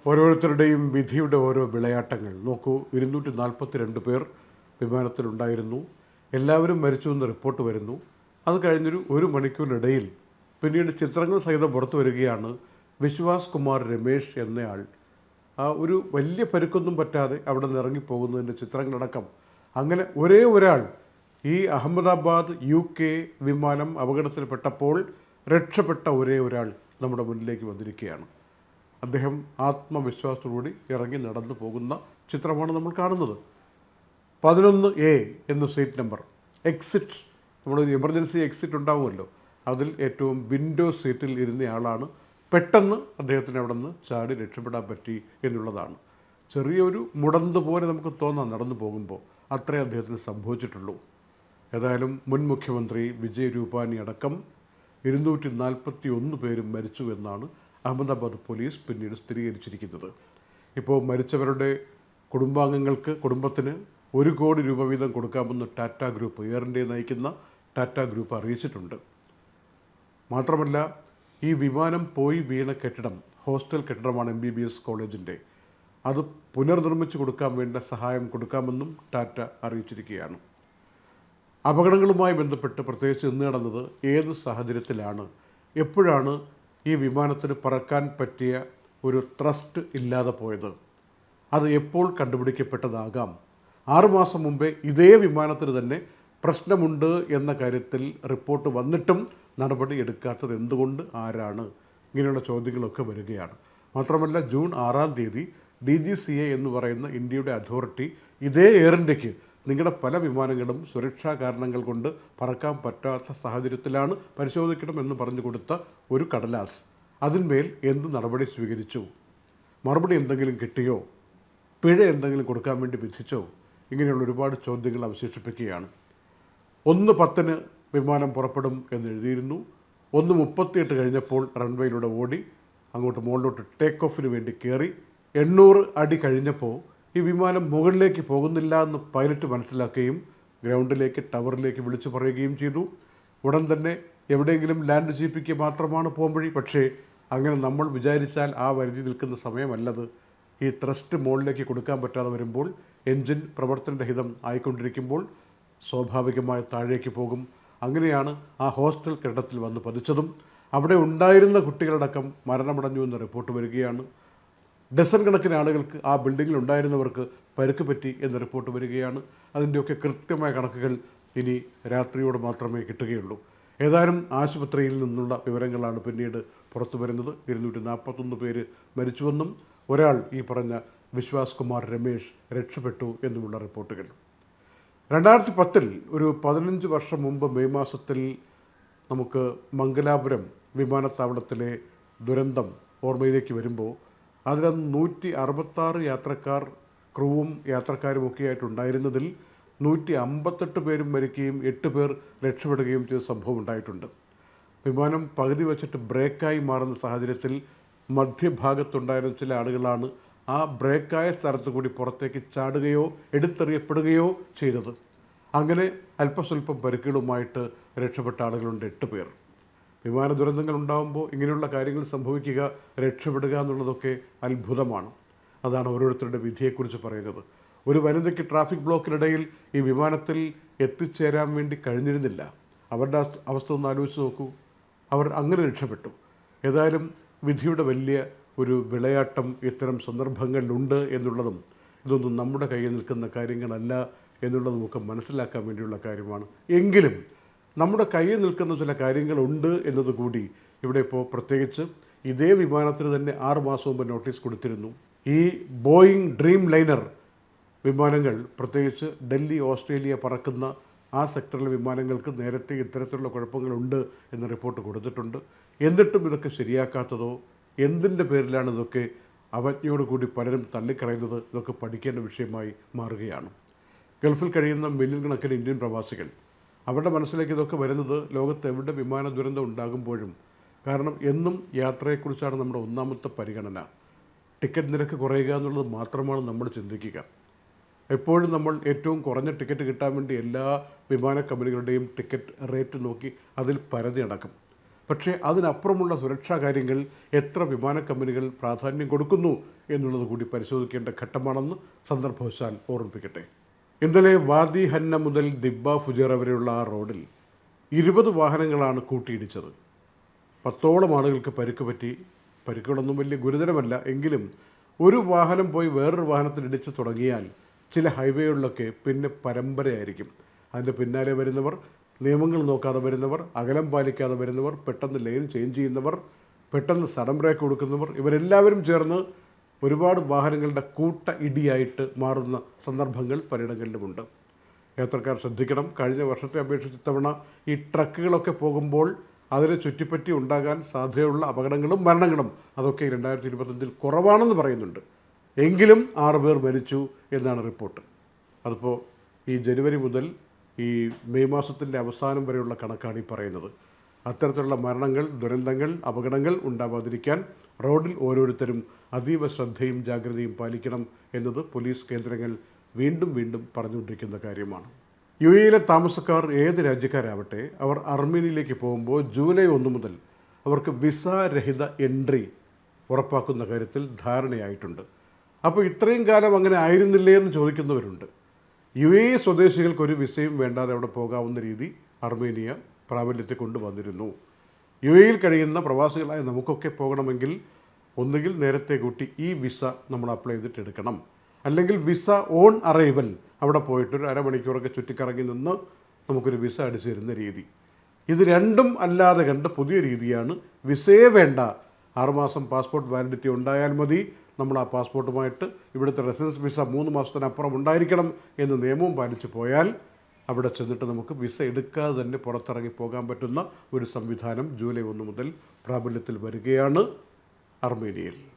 ഓരോരുത്തരുടെയും വിധിയുടെ ഓരോ വിളയാട്ടങ്ങൾ നോക്കൂ. 242 പേർ വിമാനത്തിലുണ്ടായിരുന്നു. എല്ലാവരും മരിച്ചു എന്ന് റിപ്പോർട്ട് വരുന്നു. അത് കഴിഞ്ഞൊരു 1 മണിക്കൂറിനിടയിൽ പിന്നീട് ചിത്രങ്ങൾ സഹിതം പുറത്തു വരികയാണ് വിശ്വാസ് കുമാർ രമേഷ് എന്നയാൾ ഒരു വലിയ പരുക്കൊന്നും പറ്റാതെ അവിടെ നിന്ന് ഇറങ്ങിപ്പോകുന്നതിൻ്റെ ചിത്രങ്ങളടക്കം. അങ്ങനെ ഒരേ ഒരാൾ ഈ അഹമ്മദാബാദ് UK വിമാനം അപകടത്തിൽപ്പെട്ടപ്പോൾ രക്ഷപ്പെട്ട ഒരേ ഒരാൾ നമ്മുടെ മുന്നിലേക്ക് വന്നിരിക്കുകയാണ്. അദ്ദേഹം ആത്മവിശ്വാസത്തോടുകൂടി ഇറങ്ങി നടന്നു പോകുന്ന ചിത്രമാണ് നമ്മൾ കാണുന്നത്. 11A എന്ന സീറ്റ് നമ്പർ, എക്സിറ്റ്, നമ്മളൊരു എമർജൻസി എക്സിറ്റ് ഉണ്ടാവുമല്ലോ, അതിൽ ഏറ്റവും വിൻഡോ സീറ്റിൽ ഇരുന്നയാളാണ്. പെട്ടെന്ന് അദ്ദേഹത്തിന് അവിടെ നിന്ന് ചാടി രക്ഷപ്പെടാൻ പറ്റി എന്നുള്ളതാണ്. ചെറിയൊരു മുടന്ത് പോലെ നമുക്ക് തോന്നാം നടന്നു പോകുമ്പോൾ, അത്രേ അദ്ദേഹത്തിന് സംഭവിച്ചിട്ടുള്ളൂ. ഏതായാലും മുൻ മുഖ്യമന്ത്രി വിജയ് രൂപാനി അടക്കം 241 പേരും മരിച്ചു എന്നാണ് അഹമ്മദാബാദ് പോലീസ് പിന്നീട് സ്ഥിരീകരിച്ചിരിക്കുന്നത്. ഇപ്പോൾ മരിച്ചവരുടെ കുടുംബത്തിന് 1 കോടി രൂപ വീതം കൊടുക്കാമെന്ന് ടാറ്റ ഗ്രൂപ്പ്, എയർ ഇന്ത്യയെ നയിക്കുന്ന ടാറ്റ ഗ്രൂപ്പ് അറിയിച്ചിട്ടുണ്ട്. മാത്രമല്ല, ഈ വിമാനം പോയി വീണ കെട്ടിടം ഹോസ്റ്റൽ കെട്ടിടമാണ് MBBS കോളേജിൻ്റെ. അത് പുനർനിർമ്മിച്ചു കൊടുക്കാൻ വേണ്ട സഹായം കൊടുക്കാമെന്നും ടാറ്റ അറിയിച്ചിരിക്കുകയാണ്. അപകടങ്ങളുമായി ബന്ധപ്പെട്ട് പ്രത്യേകിച്ച് ഇന്ന് നടന്നത് ഏത് സാഹചര്യത്തിലാണ്, എപ്പോഴാണ് ഈ വിമാനത്തിന് പറക്കാൻ പറ്റിയ ഒരു ത്രസ്റ്റ് ഇല്ലാതെ പോയത്, അത് എപ്പോൾ കണ്ടുപിടിക്കപ്പെട്ടതാകാം. 6 മാസം മുമ്പേ ഇതേ വിമാനത്തിന് തന്നെ പ്രശ്നമുണ്ട് എന്ന കാര്യത്തിൽ റിപ്പോർട്ട് വന്നിട്ടും നടപടി എടുക്കാത്തത് എന്തുകൊണ്ട്, ആരാണ്, ഇങ്ങനെയുള്ള ചോദ്യങ്ങളൊക്കെ വരികയാണ്. മാത്രമല്ല, ജൂൺ 6-ാം തീയതി DGCA എന്ന് പറയുന്ന ഇന്ത്യയുടെ അതോറിറ്റി ഇതേ എയർ ഇന്ത്യക്ക് നിങ്ങളുടെ പല വിമാനങ്ങളും സുരക്ഷാ കാരണങ്ങൾ കൊണ്ട് പറക്കാൻ പറ്റാത്ത സാഹചര്യത്തിലാണ്, പരിശോധിക്കണമെന്ന് പറഞ്ഞു കൊടുത്ത ഒരു കടലാസ്, അതിന്മേൽ എന്ത് നടപടി സ്വീകരിച്ചു, മറുപടി എന്തെങ്കിലും കിട്ടിയോ, പിഴ എന്തെങ്കിലും കൊടുക്കാൻ വേണ്ടി വിധിച്ചോ, ഇങ്ങനെയുള്ള ഒരുപാട് ചോദ്യങ്ങൾ അവശേഷിപ്പിക്കുകയാണ്. 1:10 വിമാനം പുറപ്പെടും എന്നെഴുതിയിരുന്നു. 1:38 കഴിഞ്ഞപ്പോൾ റൺവേയിലൂടെ ഓടി അങ്ങോട്ട് മുകളിലോട്ട് ടേക്ക് ഓഫിന് വേണ്ടി കയറി. 800 അടി കഴിഞ്ഞപ്പോൾ ഈ വിമാനം മുകളിലേക്ക് പോകുന്നില്ല എന്ന് പൈലറ്റ് മനസ്സിലാക്കുകയും ഗ്രൗണ്ടിലേക്ക്, ടവറിലേക്ക് വിളിച്ചു പറയുകയും ചെയ്തു. ഉടൻ തന്നെ എവിടെയെങ്കിലും ലാൻഡ് ചെയ്യിപ്പിക്കുക മാത്രമാണ് പോംവഴി. പക്ഷേ അങ്ങനെ നമ്മൾ വിചാരിച്ചാൽ ആ വരുതി നിൽക്കുന്ന സമയമല്ലത്. ഈ ത്രസ്റ്റ് മുകളിലേക്ക് കൊടുക്കാൻ പറ്റാതെ വരുമ്പോൾ, എൻജിൻ പ്രവർത്തനരഹിതം ആയിക്കൊണ്ടിരിക്കുമ്പോൾ സ്വാഭാവികമായി താഴേക്ക് പോകും. അങ്ങനെയാണ് ആ ഹോസ്റ്റൽ കെട്ടിടത്തിൽ വന്ന് പതിച്ചതും. അവിടെ ഉണ്ടായിരുന്ന കുട്ടികളടക്കം മരണമടഞ്ഞു എന്ന റിപ്പോർട്ട് വരികയാണ്. ഡസൻ കണക്കിന് ആളുകൾക്ക്, ആ ബിൽഡിങ്ങിൽ ഉണ്ടായിരുന്നവർക്ക് പരുക്ക് പറ്റി എന്ന റിപ്പോർട്ട് വരികയാണ്. അതിൻ്റെയൊക്കെ കൃത്യമായ കണക്കുകൾ ഇനി രാത്രിയോട് മാത്രമേ കിട്ടുകയുള്ളൂ. ഏതായാലും ആശുപത്രിയിൽ നിന്നുള്ള വിവരങ്ങളാണ് പിന്നീട് പുറത്തു വരുന്നത്. 241 പേര് മരിച്ചുവെന്നും ഒരാൾ, ഈ പറഞ്ഞ വിശ്വാസ് കുമാർ രമേഷ്, രക്ഷപ്പെട്ടു എന്നുമുള്ള റിപ്പോർട്ടുകൾ. 2010 ഒരു 15 വർഷം മുമ്പ് മെയ് മാസത്തിൽ നമുക്ക് മംഗലാപുരം വിമാനത്താവളത്തിലെ ദുരന്തം ഓർമ്മയിലേക്ക് വരുമ്പോൾ അതിൽ 166 യാത്രക്കാർ, ക്രൂവും യാത്രക്കാരും ഒക്കെ ആയിട്ടുണ്ടായിരുന്നതിൽ 158 പേരും മരിക്കുകയും 8 പേർ രക്ഷപ്പെടുകയും ചെയ്ത സംഭവം ഉണ്ടായിട്ടുണ്ട്. വിമാനം പകുതി വെച്ചിട്ട് ബ്രേക്കായി മാറുന്ന സാഹചര്യത്തിൽ മധ്യഭാഗത്തുണ്ടായിരുന്ന ചില ആളുകളാണ് ആ ബ്രേക്കായ സ്ഥലത്ത് കൂടി പുറത്തേക്ക് ചാടുകയോ എടുത്തെറിയപ്പെടുകയോ ചെയ്തത്. അങ്ങനെ അല്പസ്വല്പം പരുക്കുകളുമായിട്ട് രക്ഷപ്പെട്ട ആളുകളുണ്ട്, 8 പേർ. വിമാന ദുരന്തങ്ങൾ ഉണ്ടാകുമ്പോൾ ഇങ്ങനെയുള്ള കാര്യങ്ങൾ സംഭവിക്കുക, രക്ഷപ്പെടുക എന്നുള്ളതൊക്കെ അത്ഭുതമാണ്. അതാണ് ഓരോരുത്തരുടെ വിധിയെക്കുറിച്ച് പറയുന്നത്. ഒരു വനിതയ്ക്ക് ട്രാഫിക് ബ്ലോക്കിനിടയിൽ ഈ വിമാനത്തിൽ എത്തിച്ചേരാൻ വേണ്ടി കഴിഞ്ഞിരുന്നില്ല. അവരുടെ അവസ്ഥ ഒന്ന് ആലോചിച്ച് നോക്കൂ. അവർ അങ്ങനെ രക്ഷപ്പെട്ടു. ഏതായാലും വിധിയുടെ വലിയ ഒരു വിളയാട്ടം ഇത്തരം സന്ദർഭങ്ങളിലുണ്ട് എന്നുള്ളതും, ഇതൊന്നും നമ്മുടെ കയ്യിൽ നിൽക്കുന്ന കാര്യങ്ങളല്ല എന്നുള്ളത് നമുക്ക് മനസ്സിലാക്കാൻ വേണ്ടിയുള്ള കാര്യമാണ്. എങ്കിലും നമ്മുടെ കയ്യിൽ നിൽക്കുന്ന ചില കാര്യങ്ങളുണ്ട് എന്നതുകൂടി ഇവിടെ ഇപ്പോൾ, പ്രത്യേകിച്ച് ഇതേ വിമാനത്തിന് തന്നെ 6 മാസം മുമ്പ് നോട്ടീസ് കൊടുത്തിരുന്നു. ഈ ബോയിങ് ഡ്രീം ലൈനർ വിമാനങ്ങൾ, പ്രത്യേകിച്ച് ഡൽഹി, ഓസ്ട്രേലിയ പറക്കുന്ന ആ സെക്ടറിലെ വിമാനങ്ങൾക്ക് നേരത്തെ ഇത്തരത്തിലുള്ള കുഴപ്പങ്ങളുണ്ട് എന്ന റിപ്പോർട്ട് കൊടുത്തിട്ടുണ്ട്. എന്നിട്ടും ഇതൊക്കെ ശരിയാക്കാത്തതോ, എന്തിൻ്റെ പേരിലാണ് ഇതൊക്കെ അവജ്ഞയോടുകൂടി പലരും തള്ളിക്കളയുന്നത്, ഇതൊക്കെ പഠിക്കേണ്ട വിഷയമായി മാറുകയാണ്. ഗൾഫിൽ കഴിയുന്ന മില്യൺ കണക്കിന് ഇന്ത്യൻ പ്രവാസികൾ, അവരുടെ മനസ്സിലേക്ക് ഇതൊക്കെ വരുന്നത് ലോകത്ത് എവിടെ വിമാന ദുരന്തം ഉണ്ടാകുമ്പോഴും. കാരണം എന്നും യാത്രയെക്കുറിച്ചാണ് നമ്മുടെ ഒന്നാമത്തെ പരിഗണന. ടിക്കറ്റ് നിരക്ക് കുറയുക എന്നുള്ളത് മാത്രമാണ് നമ്മൾ ചിന്തിക്കുക. എപ്പോഴും നമ്മൾ ഏറ്റവും കുറഞ്ഞ ടിക്കറ്റ് കിട്ടാൻ വേണ്ടി എല്ലാ വിമാന കമ്പനികളുടെയും ടിക്കറ്റ് റേറ്റ് നോക്കി അതിൽ പരതി നടക്കും. പക്ഷേ അതിനപ്പുറമുള്ള സുരക്ഷാ കാര്യങ്ങൾ എത്ര വിമാന കമ്പനികൾ പ്രാധാന്യം കൊടുക്കുന്നു എന്നുള്ളത് കൂടി പരിശോധിക്കേണ്ട ഘട്ടമാണെന്ന് സന്ദർഭവശാൽ ഓർമ്മിപ്പിക്കട്ടെ. ഇന്നലെ വാദി ഹന്ന മുതൽ ദിബ്ബ ഫുജേറ വരെയുള്ള ആ റോഡിൽ 20 വാഹനങ്ങളാണ് കൂട്ടിയിടിച്ചത്. 10ഓളം ആളുകൾക്ക് പരിക്ക് പറ്റി. പരിക്കുകളൊന്നും വലിയ ഗുരുതരമല്ല. എങ്കിലും ഒരു വാഹനം പോയി വേറൊരു വാഹനത്തിൽ ഇടിച്ച് തുടങ്ങിയാൽ ചില ഹൈവേകളിലൊക്കെ പിന്നെ പരമ്പരയായിരിക്കും. അതിൻ്റെ പിന്നാലെ വരുന്നവർ, നിയമങ്ങൾ നോക്കാതെ വരുന്നവർ, അകലം പാലിക്കാതെ വരുന്നവർ, പെട്ടെന്ന് ലൈൻ ചേഞ്ച് ചെയ്യുന്നവർ, പെട്ടെന്ന് സഡൻ ബ്രേക്ക് കൊടുക്കുന്നവർ, ഇവരെല്ലാവരും ചേർന്ന് ഒരുപാട് വാഹനങ്ങളുടെ കൂട്ട ഇടിയായിട്ട് മാറുന്ന സന്ദർഭങ്ങൾ പലയിടങ്ങളിലുമുണ്ട്. യാത്രക്കാർ ശ്രദ്ധിക്കണം. കഴിഞ്ഞ വർഷത്തെ അപേക്ഷിച്ച് ഇത്തവണ ഈ ട്രക്കുകളൊക്കെ പോകുമ്പോൾ അതിനെ ചുറ്റിപ്പറ്റി ഉണ്ടാകാൻ സാധ്യതയുള്ള അപകടങ്ങളും മരണങ്ങളും അതൊക്കെ 2025 കുറവാണെന്ന് പറയുന്നുണ്ട്. എങ്കിലും 6 പേർ മരിച്ചു എന്നാണ് റിപ്പോർട്ട്. അതിപ്പോൾ ഈ ജനുവരി മുതൽ ഈ മെയ് മാസത്തിൻ്റെ അവസാനം വരെയുള്ള കണക്കാണ് ഈ പറയുന്നത്. അത്തരത്തിലുള്ള മരണങ്ങൾ, ദുരന്തങ്ങൾ, അപകടങ്ങൾ ഉണ്ടാവാതിരിക്കാൻ റോഡിൽ ഓരോരുത്തരും അതീവ ശ്രദ്ധയും ജാഗ്രതയും പാലിക്കണം എന്നത് പോലീസ് കേന്ദ്രങ്ങൾ വീണ്ടും വീണ്ടും പറഞ്ഞുകൊണ്ടിരിക്കുന്ന കാര്യമാണ്. UAE താമസക്കാർ ഏത് രാജ്യക്കാരാവട്ടെ, അവർ അർമേനിയയിലേക്ക് പോകുമ്പോൾ ജൂലൈ 1 മുതൽ അവർക്ക് വിസ രഹിത എൻട്രി ഉറപ്പാക്കുന്ന കാര്യത്തിൽ ധാരണയായിട്ടുണ്ട്. അപ്പോൾ ഇത്രയും കാലം അങ്ങനെ ആയിരുന്നില്ലേ എന്ന് ചോദിക്കുന്നവരുണ്ട്. UAE സ്വദേശികൾക്ക് ഒരു വിസയും വേണ്ടാതെ അവിടെ പോകാവുന്ന രീതി അർമേനിയ പ്രാബല്യത്തിൽ കൊണ്ടുവന്നിരുന്നു. UAE കഴിയുന്ന പ്രവാസികളായ നമുക്കൊക്കെ പോകണമെങ്കിൽ ഒന്നുകിൽ നേരത്തെ കൂട്ടി ഈ വിസ നമ്മൾ അപ്ലൈ ചെയ്തിട്ട് എടുക്കണം, അല്ലെങ്കിൽ വിസ ഓൺ അറൈവൽ അവിടെ പോയിട്ട് ഒരു അരമണിക്കൂറൊക്കെ ചുറ്റിക്കറങ്ങി നിന്ന് നമുക്കൊരു വിസ അടിച്ചു തരുന്ന രീതി. ഇത് രണ്ടും അല്ലാതെ കണ്ട് പുതിയ രീതിയാണ് വിസയെ വേണ്ട, 6 മാസം പാസ്പോർട്ട് വാലിഡിറ്റി ഉണ്ടായാൽ മതി, നമ്മൾ ആ പാസ്പോർട്ടുമായിട്ട് ഇവിടുത്തെ റെസിഡൻസ് വിസ 3 മാസത്തിനപ്പുറം ഉണ്ടായിരിക്കണം എന്ന് നിയമവും പാലിച്ചു പോയാൽ അവിടെ ചെന്നിട്ട് നമുക്ക് വിസ എടുക്കാതെ തന്നെ പുറത്തിറങ്ങി പോകാൻ പറ്റുന്ന ഒരു സംവിധാനം ജൂലൈ 1 മുതൽ പ്രാബല്യത്തിൽ വരികയാണ് അർമേനിയയിൽ.